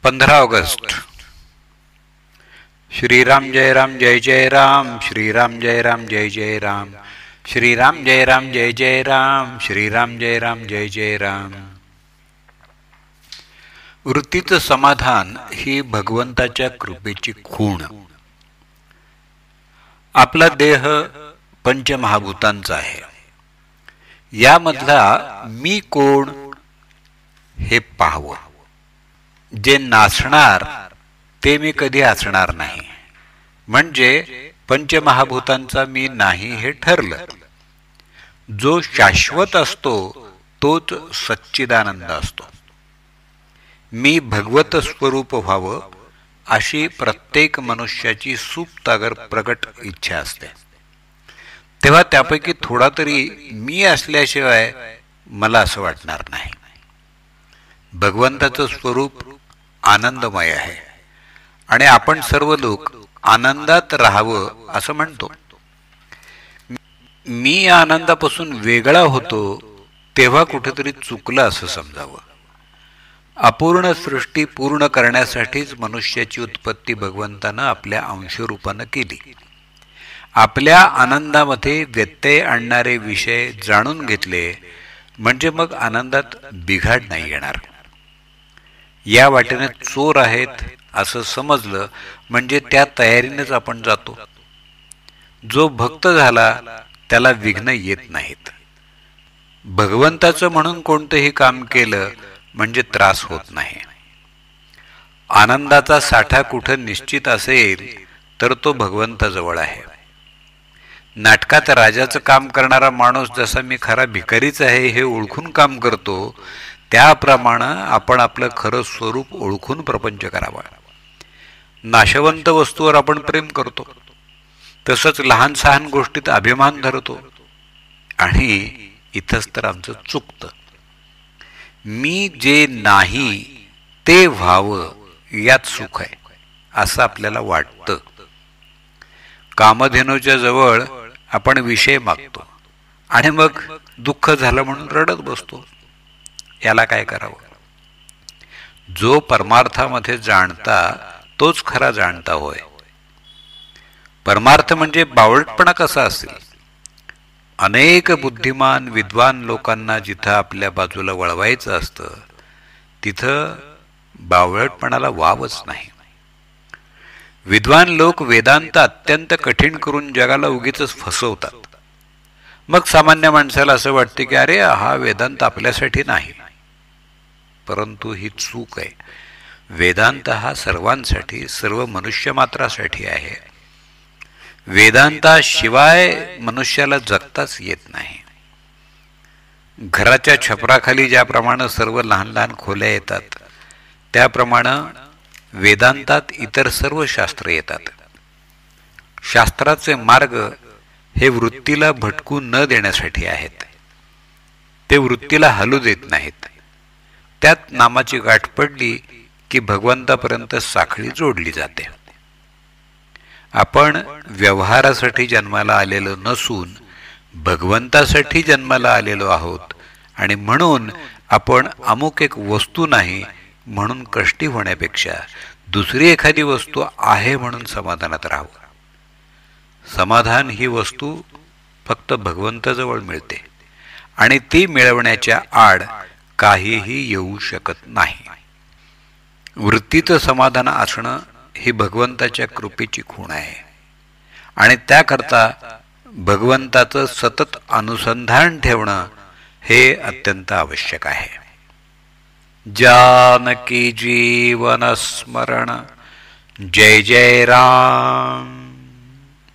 15 August. Shriram जय राम जय जय राम, श्रीराम जय राम जय जय राम, श्रीराम जय राम जय जय राम, श्रीराम जय राम जय जय राम. वृत्तीचं समाधान ही भगवंताच्या कृपेची खूण. आपला देह पंचमहाभूतांचा आहे. यामधला मी कोण हे पाहावं. जे नाचणार ते मी कधी असणार नाही, म्हणजे पंचमहाभूतांचा मी नाही हे ठरलं. जो शाश्वत असतो तोच सच्चिदानंद असतो. मी भगवत स्वरूप व्हावं अशी प्रत्येक मनुष्याची सुप्त अगर प्रगट इच्छा असते, तेव्हा त्यापैकी थोडा तरी मी असल्याशिवाय मला असं वाटणार नाही. भगवंताचं स्वरूप आनंदमय आहे आणि आपण सर्व लोक आनंदात राहावं असं म्हणतो. मी आनंदापासून वेगळा होतो तेव्हा कुठेतरी चुकलं असं समजावं. अपूर्ण सृष्टी पूर्ण करण्यासाठीच मनुष्याची उत्पत्ती भगवंतानं आपल्या अंशरूपानं केली. आपल्या आनंदामध्ये व्यत्यय आणणारे विषय जाणून घेतले म्हणजे मग आनंदात बिघाड नाही येणार. या वाटेने चोर आहेत असं समजलं म्हणजे त्या तयारीनेच आपण जातो. जो भक्त झाला त्याला विघ्न येत नाहीत. भगवंताचं म्हणून कोणतंही काम केलं म्हणजे त्रास होत नाही. आनंदाचा साठा कुठं निश्चित असेल तर तो भगवंताजवळ आहे. नाटकात राजाचं काम करणारा माणूस जसा मी खरा भिकारीच आहे हे ओळखून काम करतो, त्याप्रमाणे आपण आपलं खरं स्वरूप ओळखून प्रपंच करावा. नाशवंत वस्तूवर आपण प्रेम करतो, तसंच लहान सहान गोष्टीत अभिमान धरतो आणि इथंच तर आमचं चुकतं. मी जे नाही ते व्हावं यात सुख आहे असं आपल्याला वाटतं. कामधेनूच्या जवळ आपण विषय मागतो आणि मग दुःख झालं म्हणून रडत बसतो. याला काय करावं? जो परमार्थामध्ये जाणता तोच खरा जाणता होय. परमार्थ म्हणजे बावळटपणा कसा असेल? अनेक बुद्धिमान विद्वान लोकांना जिथं आपल्या बाजूला वळवायचं असतं तिथं बावळटपणाला वावच नाही. विद्वान लोक वेदांत अत्यंत कठीण करून जगाला उगीच फसवतात. मग सामान्य माणसाला असं वाटते की अरे हा वेदांत आपल्यासाठी नाही, परंतु ही चूक आहे. वेदांत हा सर्वांसाठी, सर्व मनुष्य मात्रासाठी आहे. वेदांताशिवाय मनुष्याला जगताच येत नाही. घराच्या छपराखाली ज्याप्रमाणे सर्व लहान लहान खोल्या येतात त्याप्रमाणे वेदांतात इतर सर्व शास्त्र येतात. शास्त्राचे मार्ग हे वृत्तीला भटकू न देण्यासाठी आहेत. ते वृत्तीला हलू देत नाहीत. त्यात नामाची गाठ पडली की भगवंतापर्यंत साखळी जोडली जाते. आपण व्यवहारासाठी जन्माला आलेलो नसून भगवंतासाठी जन्माला आलेलो आहोत आणि म्हणून आपण अमुक एक वस्तू नाही म्हणून कष्टी होण्यापेक्षा दुसरी एखादी वस्तू आहे म्हणून समाधानात राहावं. समाधान ही वस्तू फक्त भगवंताजवळ मिळते आणि ती मिळवण्याच्या आड काहीही येऊ शकत नाही. वृत्तीचं समाधान असणं ही भगवंताच्या कृपेची खूण आहे आणि त्याकरता भगवंताचं सतत अनुसंधान ठेवणं हे अत्यंत आवश्यक आहे. जानकी जीवन स्मरण. जय जय राम.